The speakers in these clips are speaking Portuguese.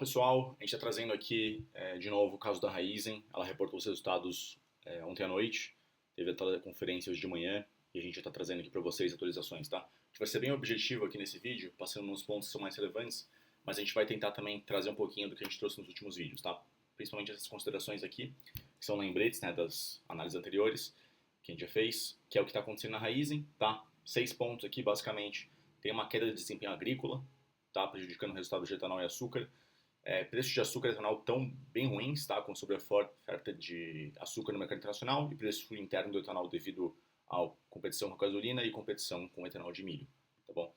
Pessoal, a gente está trazendo aqui de novo o caso da Raizen. Ela reportou os resultados ontem à noite, teve a teleconferência hoje de manhã e a gente já está trazendo aqui para vocês atualizações, tá? A gente vai ser bem objetivo aqui nesse vídeo, passando nos pontos que são mais relevantes, mas a gente vai tentar também trazer um pouquinho do que a gente trouxe nos últimos vídeos, tá? Principalmente essas considerações aqui, que são lembretes, né, das análises anteriores que a gente já fez, que é o que está acontecendo na Raizen, tá? 6 pontos aqui, basicamente. Tem uma queda de desempenho agrícola, tá? Prejudicando o resultado de etanol e açúcar. Preços de açúcar e etanol estão bem ruins, tá? Com oferta de açúcar no mercado internacional e preço interno do etanol devido à competição com a gasolina e competição com o etanol de milho, tá bom?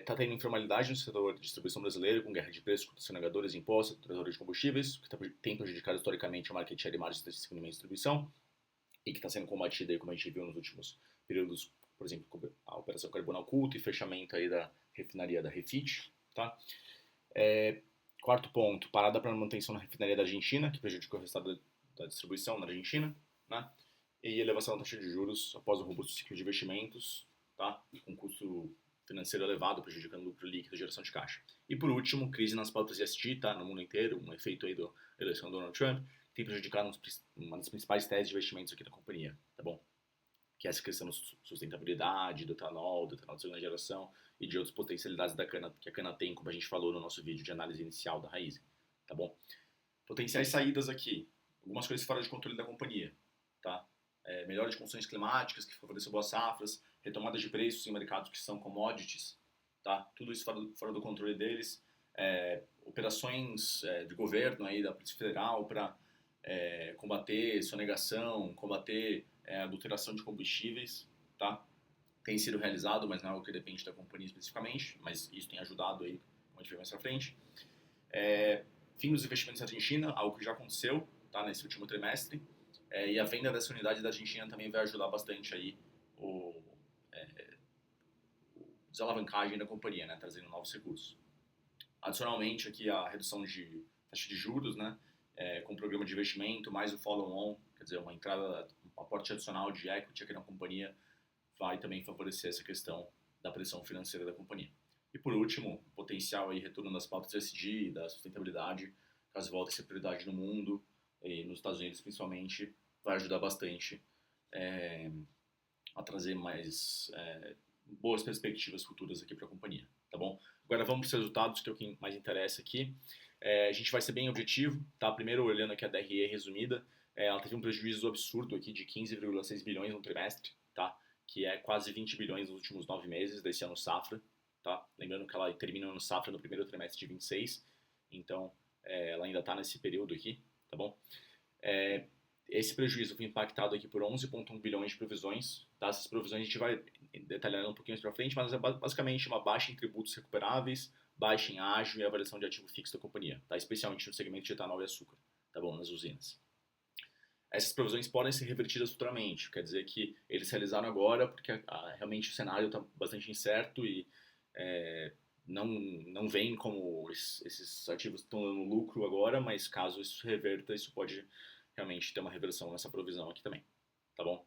Tá tendo informalidade no setor de distribuição brasileiro, com guerra de preços contra sonegadores, impostos, tradutores de combustíveis, que tem prejudicado historicamente a market share e margens desse segmento de distribuição e que está sendo combatida aí, como a gente viu nos últimos períodos, por exemplo, a operação Carbono Oculto e fechamento aí da refinaria da Refit, tá? Quarto ponto, parada para manutenção na refinaria da Argentina, que prejudicou o resultado da distribuição na Argentina, né? E elevação da taxa de juros após o robusto ciclo de investimentos, tá? Com custo financeiro elevado, prejudicando o lucro líquido e geração de caixa. E por último, crise nas pautas ESG, tá? No mundo inteiro, um efeito aí da eleição do Donald Trump, que tem prejudicado uma das principais teses de investimentos aqui da companhia, tá bom? Que é essa questão da sustentabilidade, do etanol de segunda geração e de outras potencialidades que a cana tem, como a gente falou no nosso vídeo de análise inicial da raiz, tá bom? Potenciais saídas aqui, algumas coisas fora de controle da companhia, tá? Melhora de condições climáticas que favorecem boas safras, retomada de preços em mercados que são commodities, tá? Tudo isso fora do controle deles, operações de governo aí da Polícia Federal para combater sonegação, combater adulteração de combustíveis, tá? Tem sido realizado, mas não é algo que depende da companhia especificamente, mas isso tem ajudado aí, como a gente vê mais pra frente. Fim dos investimentos na Argentina, algo que já aconteceu, tá? Nesse último trimestre, e a venda dessa unidade da Argentina também vai ajudar bastante aí o desalavancagem da companhia, né? Trazendo novos recursos. Adicionalmente, aqui a redução de taxa de juros, né? Com o programa de investimento, mais o follow-on, quer dizer, uma entrada, um aporte adicional de equity aqui na companhia, vai também favorecer essa questão da pressão financeira da companhia. E por último, potencial aí retorno das pautas ESG, da sustentabilidade, caso volte a ser prioridade no mundo e nos Estados Unidos principalmente, vai ajudar bastante a trazer mais boas perspectivas futuras aqui para a companhia, tá bom? Agora vamos para os resultados, que é o que mais interessa aqui. A gente vai ser bem objetivo, tá? Primeiro, olhando aqui a DRE resumida, ela teve um prejuízo absurdo aqui de 15,6 bilhões no trimestre, tá? Que é quase 20 bilhões nos últimos 9 meses desse ano safra, tá? Lembrando que ela termina o ano safra no primeiro trimestre de 26, então ela ainda está nesse período aqui, tá bom? Esse prejuízo foi impactado aqui por 11,1 bilhões de provisões, tá? Essas provisões a gente vai detalhar um pouquinho mais para frente, mas é basicamente uma baixa em tributos recuperáveis, baixa em ágio e avaliação de ativo fixo da companhia, tá? Especialmente no segmento de etanol e açúcar, tá bom? Nas usinas. Essas provisões podem ser revertidas futuramente, quer dizer que eles realizaram agora porque realmente o cenário está bastante incerto e não vem como esses ativos estão dando lucro agora, mas caso isso se reverta, isso pode realmente ter uma reversão nessa provisão aqui também, tá bom?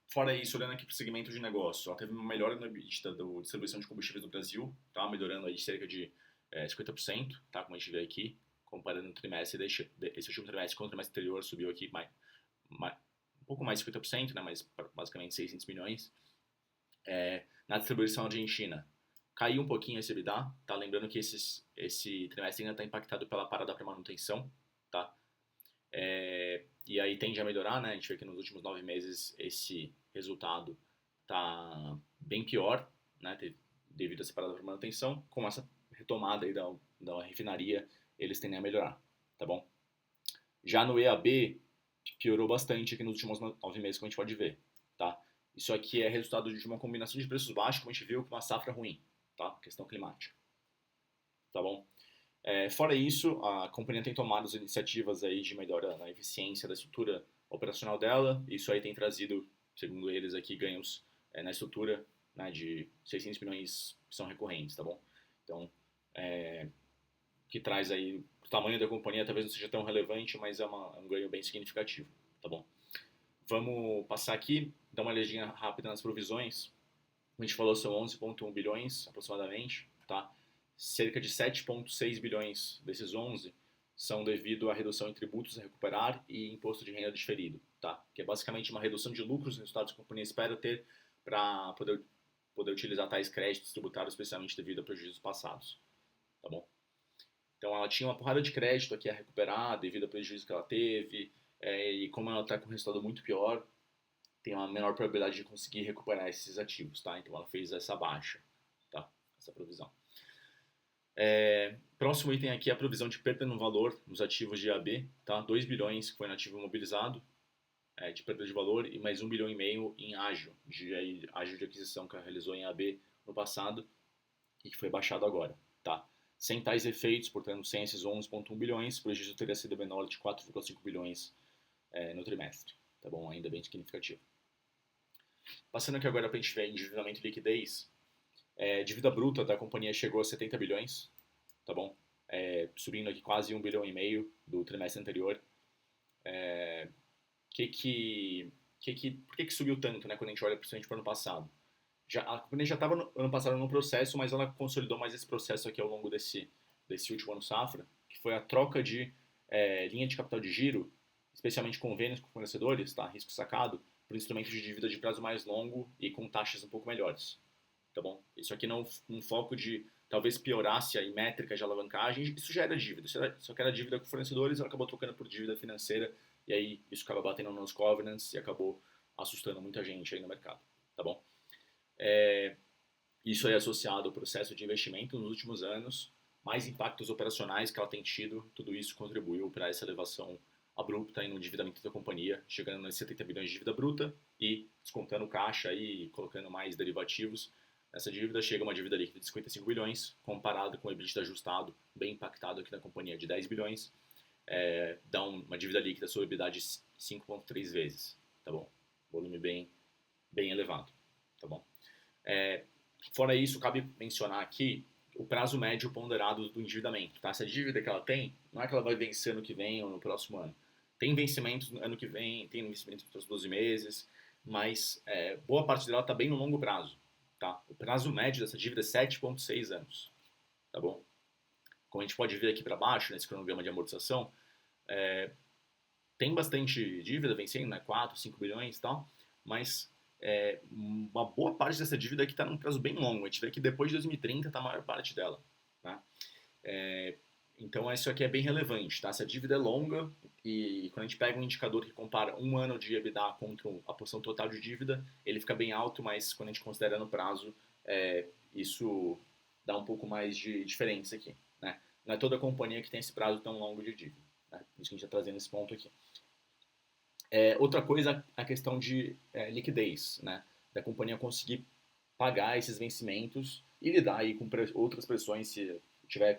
Fora isso, olhando aqui para o segmento de negócio, ela teve uma melhora na EBITDA da distribuição de combustíveis no Brasil, tá? Melhorando aí de cerca de 50%, tá? Como a gente vê aqui, comparando o trimestre esse último trimestre com o trimestre anterior, subiu aqui um pouco mais de 50%, né? Mas basicamente 600 milhões. Na distribuição argentina, caiu um pouquinho esse EBITDA, tá? Lembrando que esse trimestre ainda está impactado pela parada para manutenção, tá? E aí tende a melhorar, né? A gente vê que nos últimos 9 meses esse resultado tá bem pior, né? Devido a essa parada para manutenção. Com essa retomada aí da refinaria, eles tendem a melhorar, tá bom? Já no EAB, piorou bastante aqui nos últimos 9 meses, como a gente pode ver, tá? Isso aqui é resultado de uma combinação de preços baixos, como a gente viu, com uma safra ruim, tá? Questão climática, tá bom? Fora isso, a companhia tem tomado as iniciativas aí de melhora na eficiência da estrutura operacional dela. Isso aí tem trazido, segundo eles aqui, ganhos na estrutura, né, de 600 milhões que são recorrentes, tá bom? Então, que traz aí o tamanho da companhia, talvez não seja tão relevante, mas é um ganho bem significativo, tá bom? Vamos passar aqui, dar uma olhadinha rápida nas provisões. Como a gente falou, são 11,1 bilhões aproximadamente, tá? cerca de 7,6 bilhões desses 11 são devido à redução em tributos a recuperar e imposto de renda diferido, tá? Que é basicamente uma redução de lucros e resultados que a companhia espera ter para poder utilizar tais créditos tributários, especialmente devido a prejuízos passados, tá bom? Então ela tinha uma porrada de crédito aqui a recuperar devido ao prejuízo que ela teve, e como ela está com um resultado muito pior, tem uma menor probabilidade de conseguir recuperar esses ativos, tá? Então ela fez essa baixa, tá? Essa provisão. Próximo item aqui é a provisão de perda no valor nos ativos de AB, tá? 2 bilhões que foi no ativo imobilizado, de perda de valor, e mais 1,5 bilhão em ágio, ágio de aquisição que ela realizou em AB no passado e que foi baixado agora, tá? Sem tais efeitos, portanto, sem esses 11,1 bilhões, o prejuízo teria sido menor de 4,5 bilhões no trimestre, tá bom? Ainda bem significativo. Passando aqui agora para a gente ver endividamento e liquidez, dívida bruta da companhia chegou a 70 bilhões, tá bom? Subindo aqui quase 1,5 bilhão do trimestre anterior. Por que subiu tanto, né, quando a gente olha principalmente para o ano passado? A companhia já estava no ano passado no processo, mas ela consolidou mais esse processo aqui ao longo desse último ano safra, que foi a troca de linha de capital de giro, especialmente convênios com fornecedores, tá? Risco sacado, por instrumentos de dívida de prazo mais longo e com taxas um pouco melhores, tá bom? Isso aqui não um foco de talvez piorasse a métrica de alavancagem, isso já era dívida, só que era dívida com fornecedores, ela acabou trocando por dívida financeira, e aí isso acaba batendo nos covenants e acabou assustando muita gente aí no mercado, tá bom? Isso é associado ao processo de investimento nos últimos anos, mais impactos operacionais que ela tem tido, tudo isso contribuiu para essa elevação abrupta no endividamento da companhia, chegando nos 70 bilhões de dívida bruta e descontando caixa e colocando mais derivativos. Essa dívida chega a uma dívida líquida de 55 bilhões, comparado com o EBITDA ajustado, bem impactado aqui na companhia, de 10 bilhões, dá uma dívida líquida sobre EBITDA de 5,3 vezes, tá bom? Volume bem elevado, tá bom? Fora isso, cabe mencionar aqui o prazo médio ponderado do endividamento, tá? Essa dívida que ela tem, não é que ela vai vencer ano que vem ou no próximo ano. Tem vencimentos no ano que vem, tem vencimentos nos 12 meses, mas boa parte dela está bem no longo prazo, tá? O prazo médio dessa dívida é 7,6 anos, tá bom? Como a gente pode ver aqui para baixo, nesse cronograma de amortização, tem bastante dívida vencendo, né? 4, 5 bilhões e tal, mas uma boa parte dessa dívida aqui está num prazo bem longo. A gente vê que depois de 2030 está a maior parte dela, tá? Então isso aqui é bem relevante, tá? Essa dívida é longa e quando a gente pega um indicador que compara um ano de EBITDA contra a porção total de dívida, ele fica bem alto, mas quando a gente considera no prazo, isso dá um pouco mais de diferença aqui, né? Não é toda companhia que tem esse prazo tão longo de dívida, né? Por isso que a gente está trazendo esse ponto aqui. Outra coisa, a questão de liquidez, né? Da companhia conseguir pagar esses vencimentos e lidar aí com outras pressões se tiver,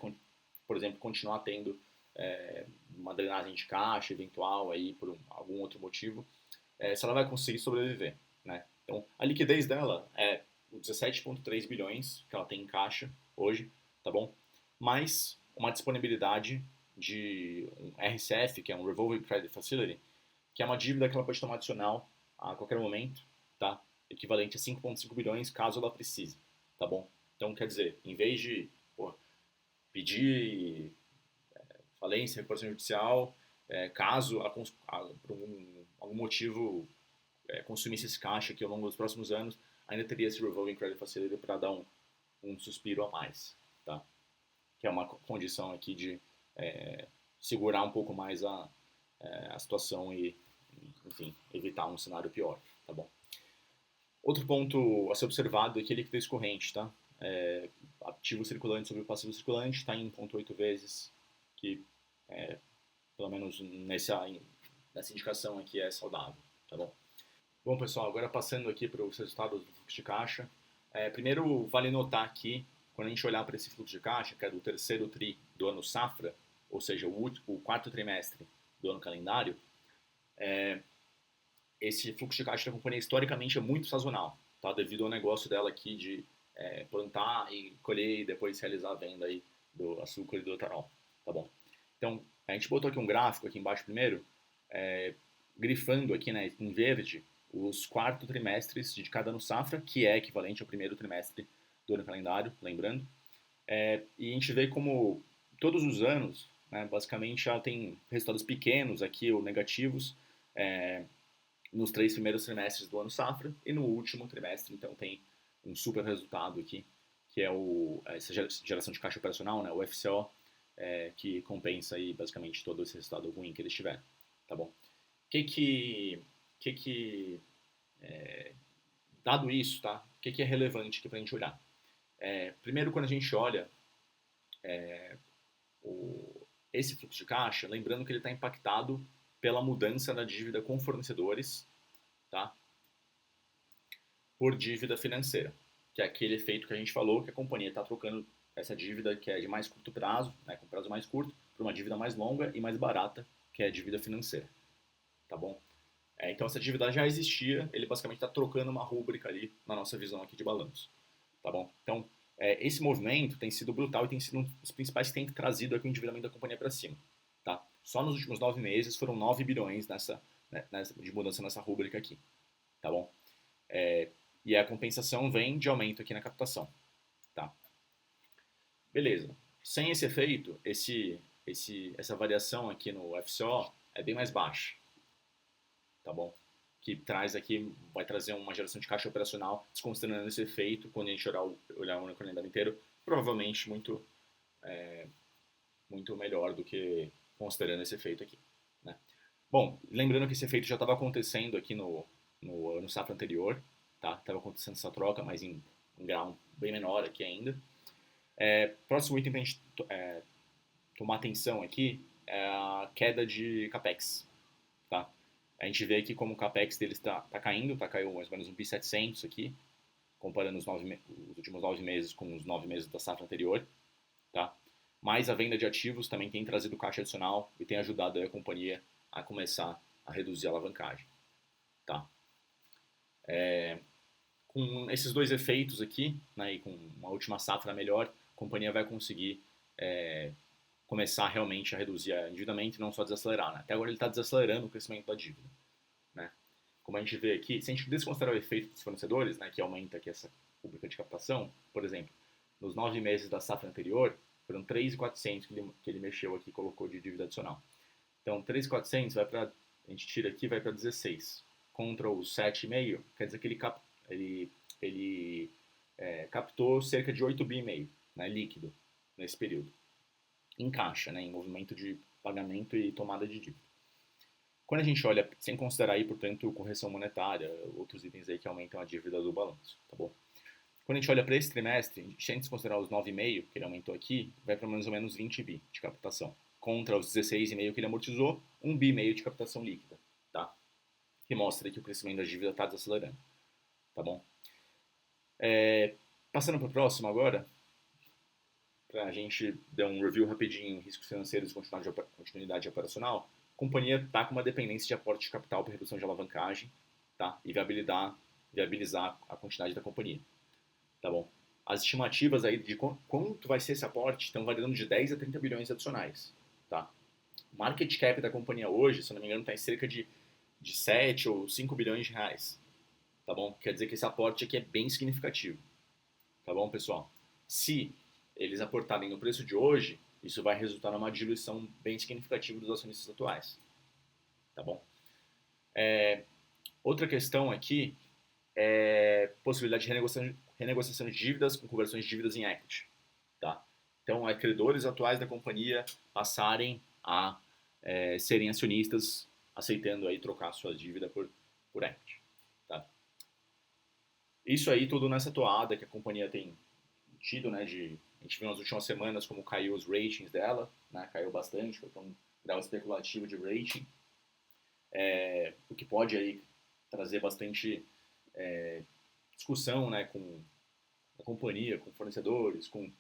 por exemplo, continuar tendo uma drenagem de caixa eventual aí por algum outro motivo, se ela vai conseguir sobreviver, né? Então, a liquidez dela é 17,3 bilhões que ela tem em caixa hoje, tá bom? Mais uma disponibilidade de um RCF, que é um Revolving Credit Facility, que é uma dívida que ela pode tomar adicional a qualquer momento, tá? Equivalente a 5,5 bilhões caso ela precise, tá bom? Então, quer dizer, em vez de pedir falência, recuperação judicial, caso por algum motivo consumisse esse caixa aqui ao longo dos próximos anos, ainda teria esse Revolving Credit Facility para dar um suspiro a mais, tá? Que é uma condição aqui de segurar um pouco mais a situação e, enfim, evitar um cenário pior, tá bom? Outro ponto a ser observado é que a liquidez corrente, tá? Ativo circulante sobre o passivo circulante está em 1,8 vezes, que pelo menos nessa indicação aqui é saudável, tá bom? Bom, pessoal, agora passando aqui para os resultados do fluxo de caixa. Primeiro, vale notar aqui, quando a gente olhar para esse fluxo de caixa, que é do terceiro TRI do ano safra, ou seja, o quarto trimestre do ano calendário, esse fluxo de caixa da companhia historicamente é muito sazonal, tá? Devido ao negócio dela aqui de plantar e colher e depois realizar a venda aí do açúcar e do etanol, tá bom? Então, a gente botou aqui um gráfico aqui embaixo primeiro, grifando aqui, né, em verde os 4 trimestres de cada ano safra, que é equivalente ao primeiro trimestre do ano calendário, lembrando. E a gente vê como todos os anos, né, basicamente ela tem resultados pequenos aqui ou negativos nos 3 primeiros trimestres do ano safra e no último trimestre, então tem um super resultado aqui, que é essa geração de caixa operacional, né, o FCO, que compensa aí basicamente todo esse resultado ruim que eles tiveram, tá bom? Que dado isso, tá? O que é relevante aqui para a gente olhar? Primeiro, quando a gente olha esse fluxo de caixa, lembrando que ele está impactado pela mudança da dívida com fornecedores, tá? Por dívida financeira, que é aquele efeito que a gente falou, que a companhia está trocando essa dívida que é de mais curto prazo, né, com prazo mais curto, por uma dívida mais longa e mais barata, que é a dívida financeira, tá bom? Então essa dívida já existia, ele basicamente está trocando uma rúbrica ali na nossa visão aqui de balanço, tá bom? Então esse movimento tem sido brutal e tem sido um dos principais que tem trazido aqui o endividamento da companhia para cima, tá? Só nos últimos 9 meses foram 9 bilhões de mudança nessa rúbrica aqui, tá bom? E a compensação vem de aumento aqui na captação, tá? Beleza. Sem esse efeito, essa variação aqui no FCO é bem mais baixa, tá bom? Que traz aqui, vai trazer uma geração de caixa operacional, desconsiderando esse efeito, quando a gente olhar o calendário inteiro, provavelmente muito melhor do que considerando esse efeito aqui, né? Bom, lembrando que esse efeito já estava acontecendo aqui no ano safra anterior, tá? Estava acontecendo essa troca, mas em um grau bem menor aqui ainda. Próximo item para a gente tomar atenção aqui é a queda de capex, tá? A gente vê aqui como o capex deles está caindo, caiu mais ou menos um 1.700 aqui, comparando os últimos 9 meses com os 9 meses da safra anterior, tá? Mas a venda de ativos também tem trazido caixa adicional e tem ajudado a companhia a começar a reduzir a alavancagem, tá? Com esses dois efeitos aqui, né, e com uma última safra melhor, a companhia vai conseguir começar realmente a reduzir o endividamento e não só desacelerar, né? Até agora ele está desacelerando o crescimento da dívida, né? Como a gente vê aqui, se a gente desconsiderar o efeito dos fornecedores, né, que aumenta aqui essa rubrica de captação, por exemplo, nos 9 meses da safra anterior, foram 3.400 que ele mexeu aqui e colocou de dívida adicional. Então, 3.400 vai para, a gente tira aqui, vai para 16. Contra os 7,5, quer dizer que ele captou cerca de 8 bi e meio, né, líquido nesse período. Em caixa, né, em movimento de pagamento e tomada de dívida. Quando a gente olha, sem considerar aí, portanto, correção monetária, outros itens aí que aumentam a dívida do balanço, tá bom? Quando a gente olha para esse trimestre, sem desconsiderar os 9,5 que ele aumentou aqui, vai para mais ou menos 20 bi de captação, contra os 16,5 que ele amortizou, 1 bi e meio de captação líquida, tá? Que mostra que o crescimento da dívida está desacelerando, tá bom? Passando para o próximo agora, para a gente dar um review rapidinho em riscos financeiros e continuidade operacional, a companhia está com uma dependência de aporte de capital para redução de alavancagem, tá? E viabilizar a quantidade da companhia, tá bom? As estimativas aí de quanto vai ser esse aporte estão variando de 10 a 30 bilhões adicionais, tá? O market cap da companhia hoje, se não me engano, está em cerca de 7 ou 5 bilhões de reais, tá bom? Quer dizer que esse aporte aqui é bem significativo, tá bom, pessoal? Se eles aportarem no preço de hoje, isso vai resultar numa diluição bem significativa dos acionistas atuais, tá bom? Outra questão aqui é possibilidade de renegociação de dívidas com conversões de dívidas em equity, tá? Então, credores atuais da companhia passarem a serem acionistas, aceitando aí trocar sua dívida por equity, tá? Isso aí tudo nessa toada que a companhia tem tido, né, a gente viu nas últimas semanas como caiu os ratings dela, né, caiu bastante, foi para um grau especulativo de rating, o que pode aí trazer bastante discussão, né, com a companhia, com fornecedores, com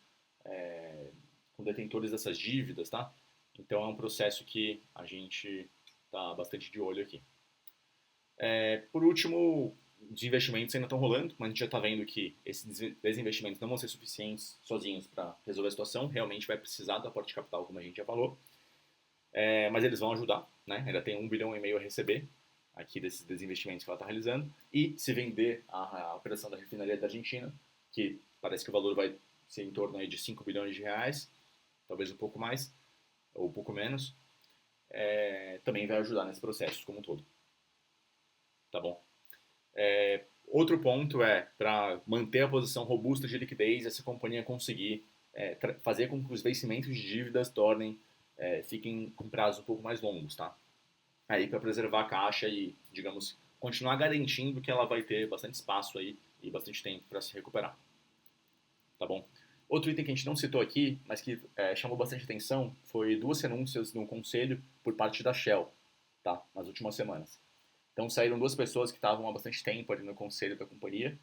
detentores dessas dívidas, tá? Então é um processo que a gente está bastante de olho aqui. Por último, os investimentos ainda estão rolando, mas a gente já está vendo que esses desinvestimentos não vão ser suficientes sozinhos para resolver a situação. Realmente vai precisar do aporte de capital, como a gente já falou. Mas eles vão ajudar, né? Ainda tem 1,5 bilhão a receber aqui desses desinvestimentos que ela está realizando. E se vender a operação da refinaria da Argentina, que parece que o valor vai ser em torno aí de 5 bilhões de reais, talvez um pouco mais, ou um pouco menos, também vai ajudar nesse processo como um todo, tá bom? Outro ponto é, para manter a posição robusta de liquidez, essa companhia conseguir fazer com que os vencimentos de dívidas fiquem com prazos um pouco mais longos, tá? Aí para preservar a caixa e, digamos, continuar garantindo que ela vai ter bastante espaço aí e bastante tempo para se recuperar, tá bom? Outro item que a gente não citou aqui, mas que chamou bastante atenção, foi duas renúncias no conselho por parte da Shell, tá? Nas últimas semanas. Então saíram duas pessoas que estavam há bastante tempo ali no conselho da companhia.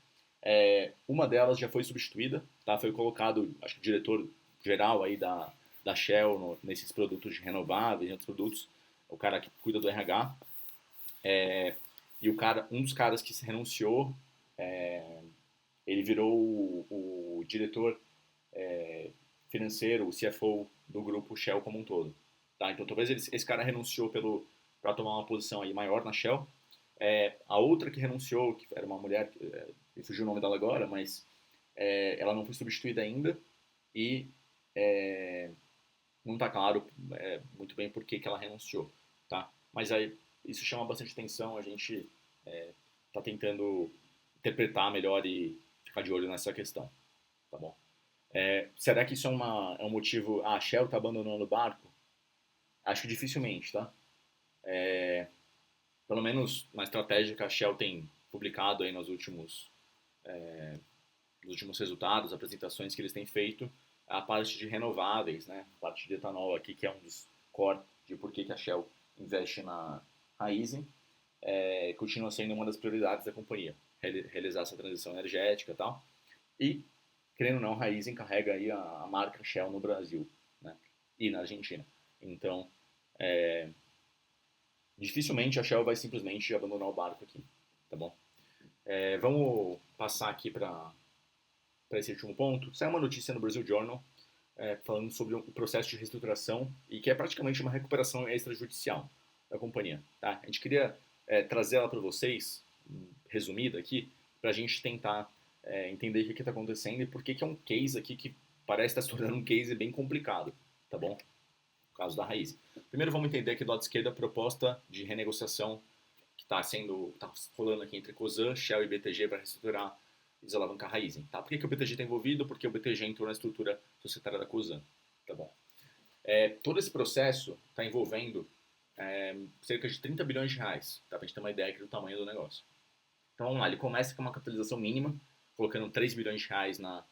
Uma delas já foi substituída, tá? Foi colocado, acho que o diretor geral aí da Shell nesses produtos de renováveis e outros produtos, o cara que cuida do RH. E um dos caras que se renunciou, ele virou o diretor financeiro, o CFO do grupo Shell como um todo. Tá? Então talvez esse cara renunciou para tomar uma posição aí maior na Shell. A outra que renunciou, que era uma mulher, me fugiu o nome dela agora, mas ela não foi substituída ainda e não está claro muito bem por que ela renunciou. Tá? Mas aí isso chama bastante atenção, a gente está tentando interpretar melhor e ficar de olho nessa questão. Tá bom? Será que isso é um motivo? A Shell está abandonando o barco? Acho que dificilmente, tá? Pelo menos na estratégia que a Shell tem publicado aí nos últimos resultados, apresentações que eles têm feito, a parte de renováveis, né? A parte de etanol aqui, que é um dos core de por que a Shell investe na Raízen, continua sendo uma das prioridades da companhia, realizar essa transição energética e tal. E, querendo ou não, a Raízen carrega aí a marca Shell no Brasil, né? E na Argentina. Então, dificilmente a Shell vai simplesmente abandonar o barco aqui, tá bom? Vamos passar aqui para esse último ponto. Saiu uma notícia no Brazil Journal falando sobre o processo de reestruturação e que é praticamente uma recuperação extrajudicial da companhia. Tá? A gente queria trazer ela para vocês, resumida aqui, para a gente tentar entender o que está acontecendo e por que é um case aqui que parece estar se tornando um case bem complicado, tá bom? No caso da Raiz. Primeiro vamos entender aqui do lado esquerdo a proposta de renegociação que está rolando aqui entre Cosan, Shell e BTG para reestruturar e desalavancar a Raízen. Tá? Por que o BTG está envolvido? Porque o BTG entrou na estrutura societária da Cosan. Tá bom? Todo esse processo está envolvendo cerca de 30 bilhões de reais, tá? Para a gente ter uma ideia aqui do tamanho do negócio. Então vamos lá, ele começa com uma capitalização mínima, colocando 3 bilhões de reais na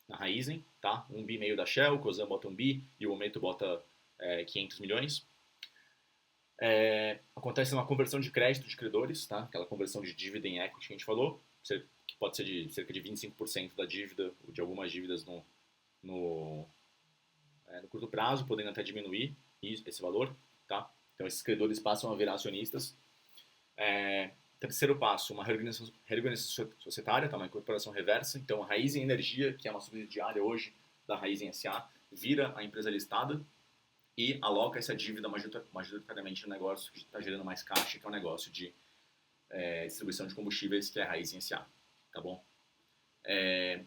Raízen, tá? 1 bi meio da Shell, o Cosan bota 1 bi e o Momento bota 500 milhões. Acontece uma conversão de crédito de credores, tá? Aquela conversão de dívida em equity que a gente falou, que pode ser de cerca de 25% da dívida, ou de algumas dívidas no curto prazo, podendo até diminuir esse valor, tá? Então esses credores passam a virar acionistas. Terceiro passo, uma reorganização societária, tá? Uma incorporação reversa. Então a Raízen Energia, que é uma subsidiária hoje da Raízen S.A., vira a empresa listada e aloca essa dívida majoritariamente no negócio que está gerando mais caixa, que é o negócio de distribuição de combustíveis, que é a Raízen S.A., tá bom? O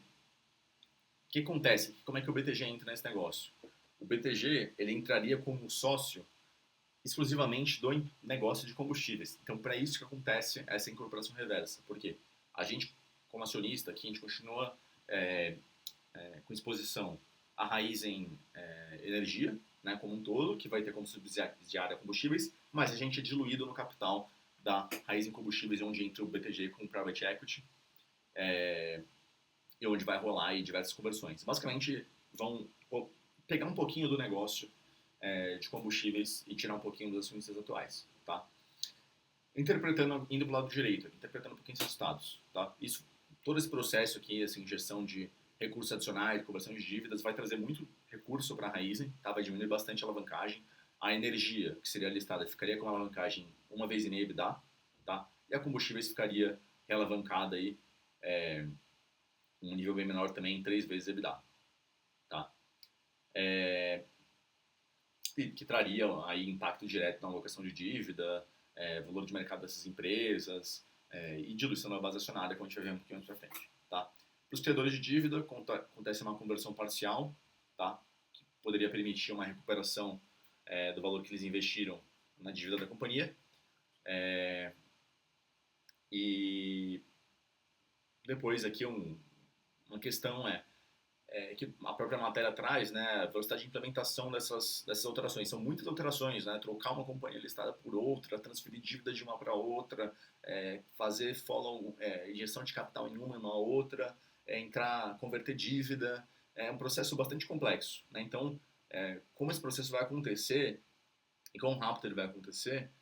que acontece? Como é que o BTG entra nesse negócio? O BTG, ele entraria como sócio exclusivamente do negócio de combustíveis. Então, para isso que acontece essa incorporação reversa. Por quê? A gente, como acionista aqui, a gente continua com exposição à Raízen Energia, né, como um todo, que vai ter como subsidiária combustíveis, mas a gente é diluído no capital da Raízen Combustíveis, onde entra o BTG com o Private Equity, e onde vai rolar aí diversas conversões. Basicamente, vão pegar um pouquinho do negócio de combustíveis e tirar um pouquinho dos acionistas atuais, tá? Indo para o lado direito, interpretando um pouquinho esses estados, tá? Todo esse processo aqui, essa injeção de recursos adicionais, conversão de dívidas, vai trazer muito recurso para a Raízen, tá? Vai diminuir bastante a alavancagem. A energia, que seria listada, ficaria com a alavancagem uma vez em EBITDA, tá? E a combustíveis ficaria realavancada aí, um nível bem menor também, 3 vezes EBITDA, tá? Que traria aí impacto direto na alocação de dívida, valor de mercado dessas empresas, e diluição da base acionária, como a gente vai ver um pouquinho mais pra frente. Tá? Para os criadores de dívida, acontece uma conversão parcial, tá? Que poderia permitir uma recuperação do valor que eles investiram na dívida da companhia. E depois aqui uma questão que a própria matéria traz, né, a velocidade de implementação dessas alterações. São muitas alterações, né, trocar uma companhia listada por outra, transferir dívida de uma para outra, fazer injeção de capital em uma e na outra, converter dívida. É um processo bastante complexo, né? Então, como esse processo vai acontecer e quão rápido ele vai acontecer,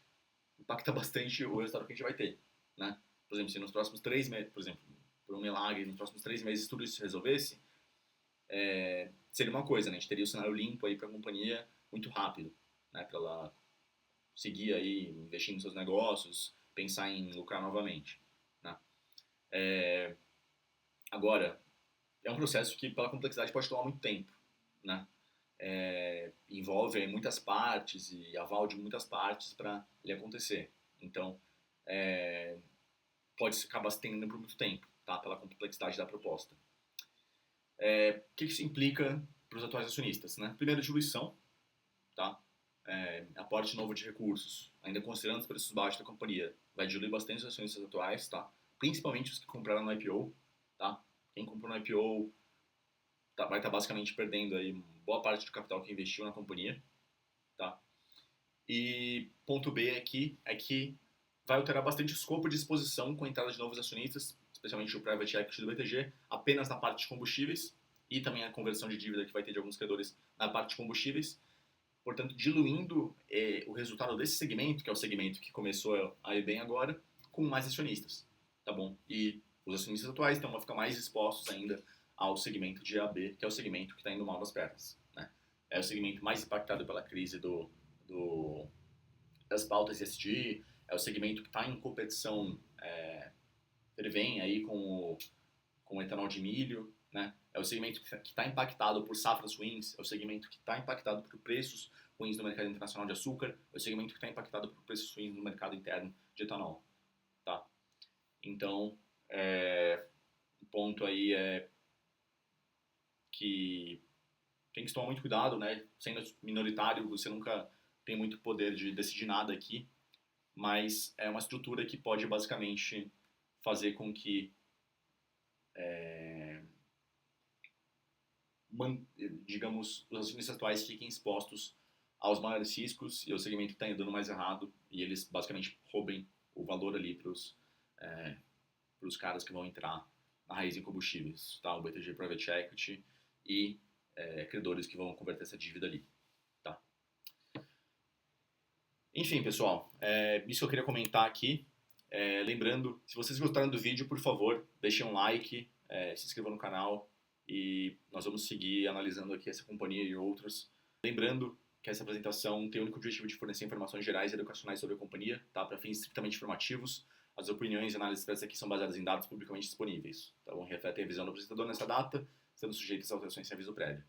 impacta bastante o resultado que a gente vai ter, né? Por exemplo, se nos próximos 3 meses, por exemplo, por um milagre, nos próximos 3 meses tudo isso se resolvesse, seria uma coisa, né? A gente teria o cenário limpo aí para a companhia muito rápido, né? Para ela seguir aí investindo nos seus negócios, pensar em lucrar novamente, né? Agora, é um processo que pela complexidade pode tomar muito tempo, né? Envolve aí muitas partes e aval de muitas partes para ele acontecer. Então, pode acabar se estendendo por muito tempo, tá? Pela complexidade da proposta. O que isso implica para os atuais acionistas, né? Primeiro, diluição, tá? Aporte novo de recursos, ainda considerando os preços baixos da companhia, vai diluir bastante os acionistas atuais, tá? Principalmente os que compraram no IPO, tá? Quem comprou no IPO vai estar basicamente perdendo aí boa parte do capital que investiu na companhia, tá? E ponto B aqui é que vai alterar bastante o escopo de exposição com a entrada de novos acionistas, especialmente o Private Equity do BTG, apenas na parte de combustíveis e também a conversão de dívida que vai ter de alguns credores na parte de combustíveis, portanto diluindo o resultado desse segmento, que é o segmento que começou a ir bem agora, com mais acionistas, tá bom? E os acionistas atuais então vão ficar mais expostos ainda ao segmento de AB, que é o segmento que está indo mal das pernas, né? É o segmento mais impactado pela crise das pautas ESG, é o segmento que está em competição, ele vem aí com o etanol de milho, né? É o segmento que está impactado por safras ruins, é o segmento que está impactado por preços ruins no mercado internacional de açúcar, é o segmento que está impactado por preços ruins no mercado interno de etanol, tá? Então, o ponto aí é que tem que tomar muito cuidado, né? Sendo minoritário, você nunca tem muito poder de decidir nada aqui, mas é uma estrutura que pode basicamente fazer com que, digamos, os acionistas atuais fiquem expostos aos maiores riscos e ao segmento que está andando mais errado e eles basicamente roubem o valor ali para os caras que vão entrar na raiz em combustíveis, tá? O BTG Private Equity e credores que vão converter essa dívida ali, tá? Enfim, pessoal, isso que eu queria comentar aqui. Lembrando, se vocês gostaram do vídeo, por favor, deixem um like, se inscrevam no canal e nós vamos seguir analisando aqui essa companhia e outros. Lembrando que essa apresentação tem o único objetivo de fornecer informações gerais e educacionais sobre a companhia, tá? Para fins estritamente informativos. As opiniões e análises expressas aqui são baseadas em dados publicamente disponíveis, tá bom? Refletem a visão do apresentador nessa data, sendo sujeitas a alterações sem aviso prévio.